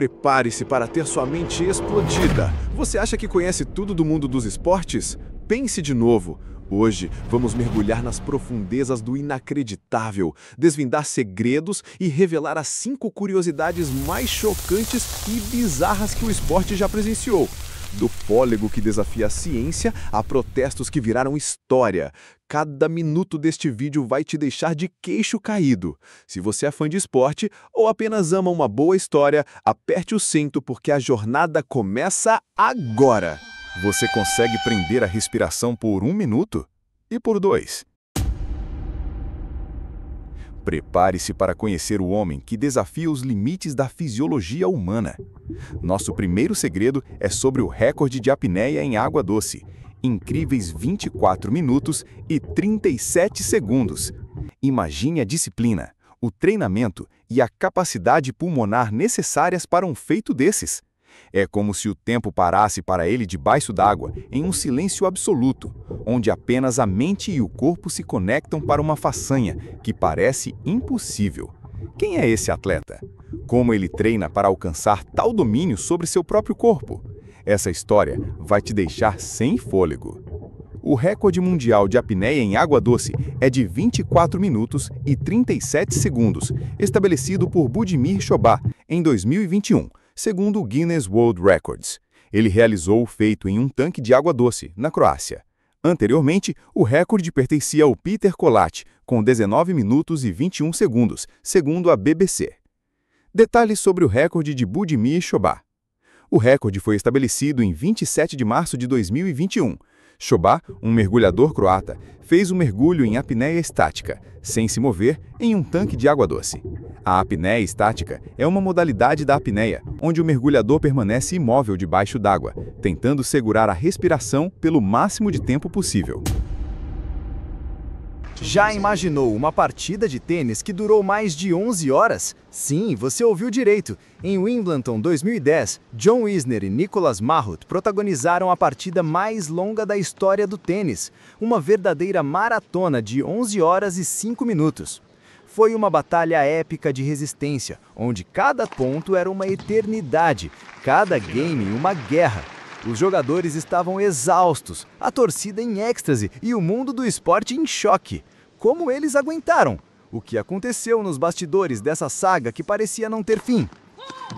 Prepare-se para ter sua mente explodida. Você acha que conhece tudo do mundo dos esportes? Pense de novo. Hoje, vamos mergulhar nas profundezas do inacreditável, desvendar segredos e revelar as 5 curiosidades mais chocantes e bizarras que o esporte já presenciou. Do fôlego que desafia a ciência a protestos que viraram história. Cada minuto deste vídeo vai te deixar de queixo caído. Se você é fã de esporte ou apenas ama uma boa história, aperte o cinto porque a jornada começa agora. Você consegue prender a respiração por 1 minuto? E por 2? Prepare-se para conhecer o homem que desafia os limites da fisiologia humana. Nosso primeiro segredo é sobre o recorde de apneia em água doce. Incríveis 24 minutos e 37 segundos. Imagine a disciplina, o treinamento e a capacidade pulmonar necessárias para um feito desses. É como se o tempo parasse para ele debaixo d'água, em um silêncio absoluto, onde apenas a mente e o corpo se conectam para uma façanha que parece impossível. Quem é esse atleta? Como ele treina para alcançar tal domínio sobre seu próprio corpo? Essa história vai te deixar sem fôlego. O recorde mundial de apneia em água doce é de 24 minutos e 37 segundos, estabelecido por Budimir Chobá em 2021. Segundo o Guinness World Records. Ele realizou o feito em um tanque de água doce, na Croácia. Anteriormente, o recorde pertencia ao Peter Koláč, com 19 minutos e 21 segundos, segundo a BBC. Detalhes sobre o recorde de Budimir Chobá. O recorde foi estabelecido em 27 de março de 2021. Chobá, um mergulhador croata, fez um mergulho em apneia estática, sem se mover, em um tanque de água doce. A apneia estática é uma modalidade da apneia, onde o mergulhador permanece imóvel debaixo d'água, tentando segurar a respiração pelo máximo de tempo possível. Já imaginou uma partida de tênis que durou mais de 11 horas? Sim, você ouviu direito. Em Wimbledon 2010, John Isner e Nicolas Mahut protagonizaram a partida mais longa da história do tênis, uma verdadeira maratona de 11 horas e 5 minutos. Foi uma batalha épica de resistência, onde cada ponto era uma eternidade, cada game uma guerra. Os jogadores estavam exaustos, a torcida em êxtase e o mundo do esporte em choque. Como eles aguentaram? O que aconteceu nos bastidores dessa saga que parecia não ter fim?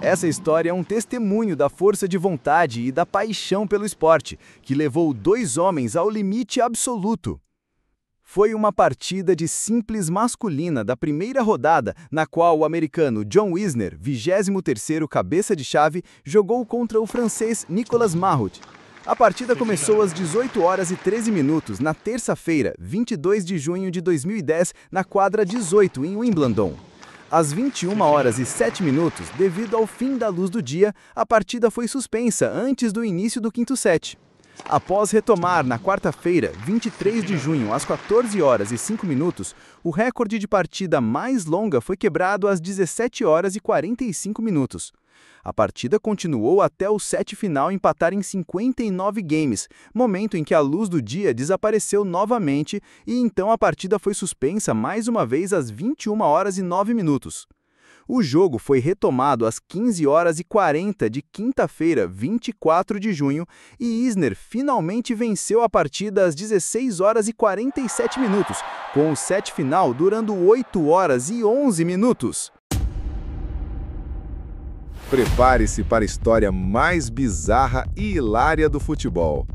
Essa história é um testemunho da força de vontade e da paixão pelo esporte, que levou 2 homens ao limite absoluto. Foi uma partida de simples masculina da primeira rodada, na qual o americano John Isner, 23º cabeça de chave, jogou contra o francês Nicolas Mahut. A partida começou às 18 horas e 13 minutos, na terça-feira, 22 de junho de 2010, na quadra 18, em Wimbledon. Às 21 horas e 7 minutos, devido ao fim da luz do dia, a partida foi suspensa antes do início do 5º set. Após retomar na quarta-feira, 23 de junho, às 14 horas e 5 minutos, o recorde de partida mais longa foi quebrado às 17 horas e 45 minutos. A partida continuou até o set final empatar em 59 games, momento em que a luz do dia desapareceu novamente e então a partida foi suspensa mais uma vez às 21 horas e 9 minutos. O jogo foi retomado às 15 horas e 40 de quinta-feira, 24 de junho, e Isner finalmente venceu a partida às 16 horas e 47 minutos, com o set final durando 8 horas e 11 minutos. Prepare-se para a história mais bizarra e hilária do futebol.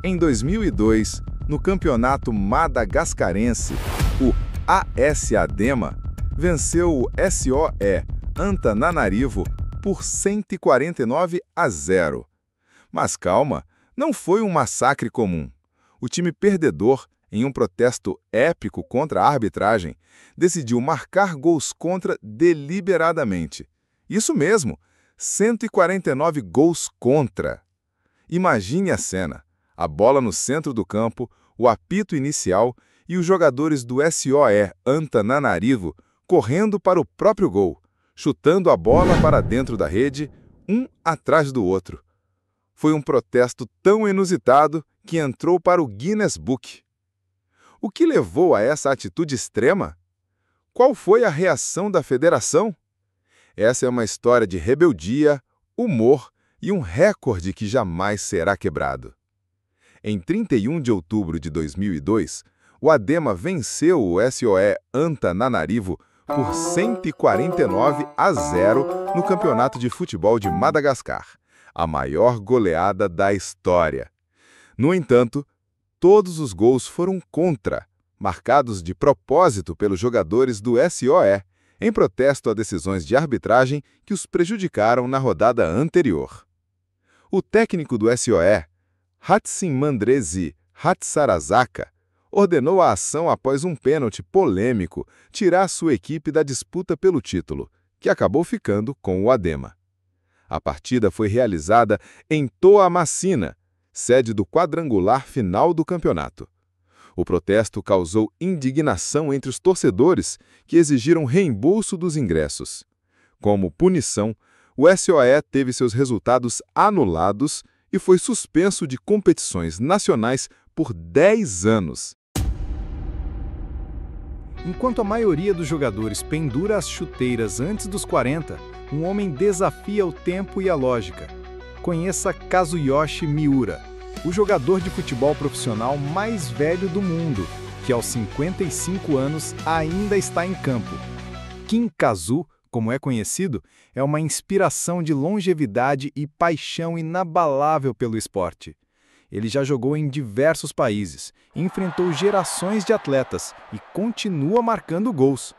Em 2002, no campeonato madagascarense, o AS Adema venceu o SOE Antananarivo por 149-0. Mas calma, não foi um massacre comum. O time perdedor, em um protesto épico contra a arbitragem, decidiu marcar gols contra deliberadamente. Isso mesmo, 149 gols contra. Imagine a cena: a bola no centro do campo, o apito inicial e os jogadores do SOE Antananarivo correndo para o próprio gol, chutando a bola para dentro da rede, um atrás do outro. Foi um protesto tão inusitado que entrou para o Guinness Book. O que levou a essa atitude extrema? Qual foi a reação da federação? Essa é uma história de rebeldia, humor e um recorde que jamais será quebrado. Em 31 de outubro de 2002, o Adema venceu o SOE Antananarivo por 149-0 no Campeonato de Futebol de Madagascar, a maior goleada da história. No entanto, todos os gols foram contra, marcados de propósito pelos jogadores do SOE, em protesto a decisões de arbitragem que os prejudicaram na rodada anterior. O técnico do SOE, Hatsinmandrezi Hatsarazaka, ordenou a ação após um pênalti polêmico tirar sua equipe da disputa pelo título, que acabou ficando com o Adema. A partida foi realizada em Toamasina, sede do quadrangular final do campeonato. O protesto causou indignação entre os torcedores, que exigiram reembolso dos ingressos. Como punição, o SOE teve seus resultados anulados e foi suspenso de competições nacionais por 10 anos. Enquanto a maioria dos jogadores pendura as chuteiras antes dos 40, um homem desafia o tempo e a lógica. Conheça Kazuyoshi Miura, o jogador de futebol profissional mais velho do mundo, que aos 55 anos ainda está em campo. Kinkazu, como é conhecido, é uma inspiração de longevidade e paixão inabalável pelo esporte. Ele já jogou em diversos países, enfrentou gerações de atletas e continua marcando gols.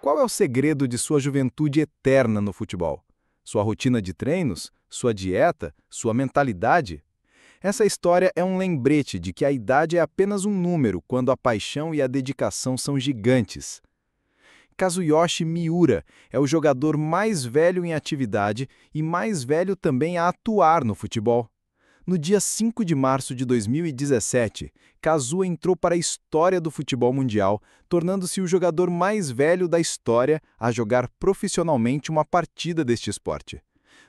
Qual é o segredo de sua juventude eterna no futebol? Sua rotina de treinos? Sua dieta? Sua mentalidade? Essa história é um lembrete de que a idade é apenas um número quando a paixão e a dedicação são gigantes. Kazuyoshi Miura é o jogador mais velho em atividade e mais velho também a atuar no futebol. No dia 5 de março de 2017, Kazu entrou para a história do futebol mundial, tornando-se o jogador mais velho da história a jogar profissionalmente uma partida deste esporte.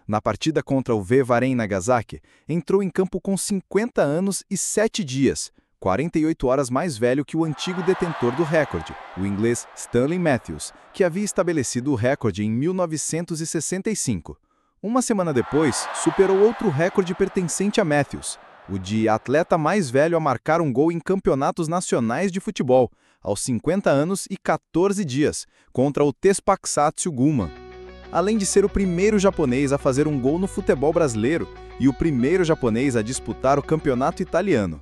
Na partida contra o V-Varen Nagasaki, entrou em campo com 50 anos e 7 dias, 48 horas mais velho que o antigo detentor do recorde, o inglês Stanley Matthews, que havia estabelecido o recorde em 1965. Uma semana depois, superou outro recorde pertencente a Matthews, o de atleta mais velho a marcar um gol em campeonatos nacionais de futebol, aos 50 anos e 14 dias, contra o Tespaksatsu Guma. Além de ser o primeiro japonês a fazer um gol no futebol brasileiro e o primeiro japonês a disputar o campeonato italiano.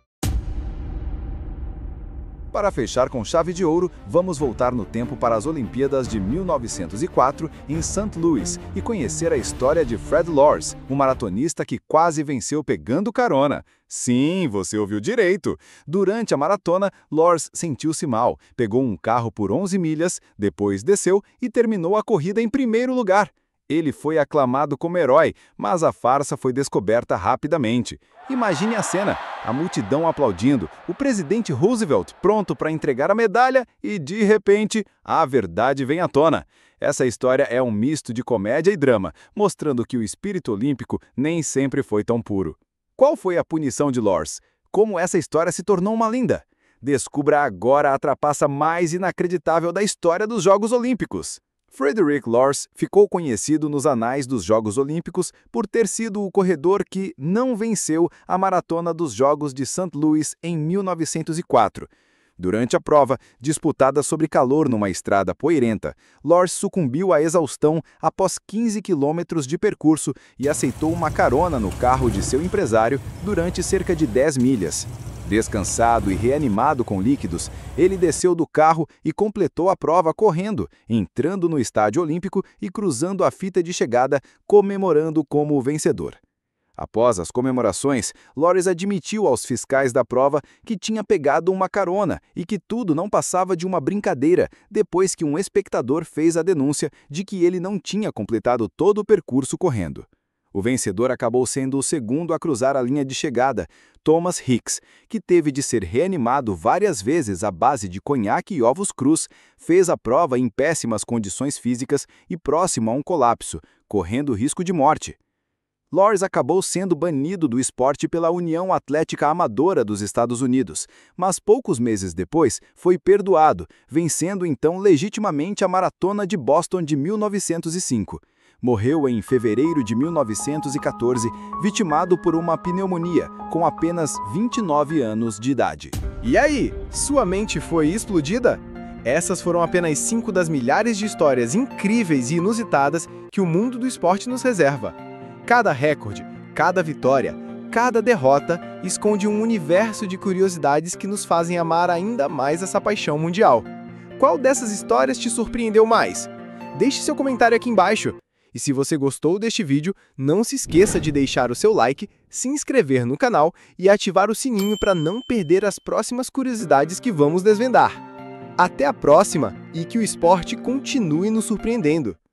Para fechar com chave de ouro, vamos voltar no tempo para as Olimpíadas de 1904 em St. Louis e conhecer a história de Fred Lors, um maratonista que quase venceu pegando carona. Sim, você ouviu direito! Durante a maratona, Lors sentiu-se mal, pegou um carro por 11 milhas, depois desceu e terminou a corrida em primeiro lugar. Ele foi aclamado como herói, mas a farsa foi descoberta rapidamente. Imagine a cena, a multidão aplaudindo, o presidente Roosevelt pronto para entregar a medalha e, de repente, a verdade vem à tona. Essa história é um misto de comédia e drama, mostrando que o espírito olímpico nem sempre foi tão puro. Qual foi a punição de Lors? Como essa história se tornou uma lenda? Descubra agora a trapaça mais inacreditável da história dos Jogos Olímpicos. Frederick Lors ficou conhecido nos anais dos Jogos Olímpicos por ter sido o corredor que não venceu a maratona dos Jogos de St. Louis em 1904. Durante a prova, disputada sob calor numa estrada poeirenta, Lors sucumbiu à exaustão após 15 quilômetros de percurso e aceitou uma carona no carro de seu empresário durante cerca de 10 milhas. Descansado e reanimado com líquidos, ele desceu do carro e completou a prova correndo, entrando no estádio olímpico e cruzando a fita de chegada, comemorando como o vencedor. Após as comemorações, Lors admitiu aos fiscais da prova que tinha pegado uma carona e que tudo não passava de uma brincadeira, depois que um espectador fez a denúncia de que ele não tinha completado todo o percurso correndo. O vencedor acabou sendo o segundo a cruzar a linha de chegada, Thomas Hicks, que teve de ser reanimado várias vezes à base de conhaque e ovos crus, fez a prova em péssimas condições físicas e próximo a um colapso, correndo risco de morte. Lors acabou sendo banido do esporte pela União Atlética Amadora dos Estados Unidos, mas poucos meses depois foi perdoado, vencendo então legitimamente a Maratona de Boston de 1905. morreu em fevereiro de 1914, vitimado por uma pneumonia, com apenas 29 anos de idade. E aí, sua mente foi explodida? Essas foram apenas 5 das milhares de histórias incríveis e inusitadas que o mundo do esporte nos reserva. Cada recorde, cada vitória, cada derrota esconde um universo de curiosidades que nos fazem amar ainda mais essa paixão mundial. Qual dessas histórias te surpreendeu mais? Deixe seu comentário aqui embaixo. E se você gostou deste vídeo, não se esqueça de deixar o seu like, se inscrever no canal e ativar o sininho para não perder as próximas curiosidades que vamos desvendar. Até a próxima e que o esporte continue nos surpreendendo!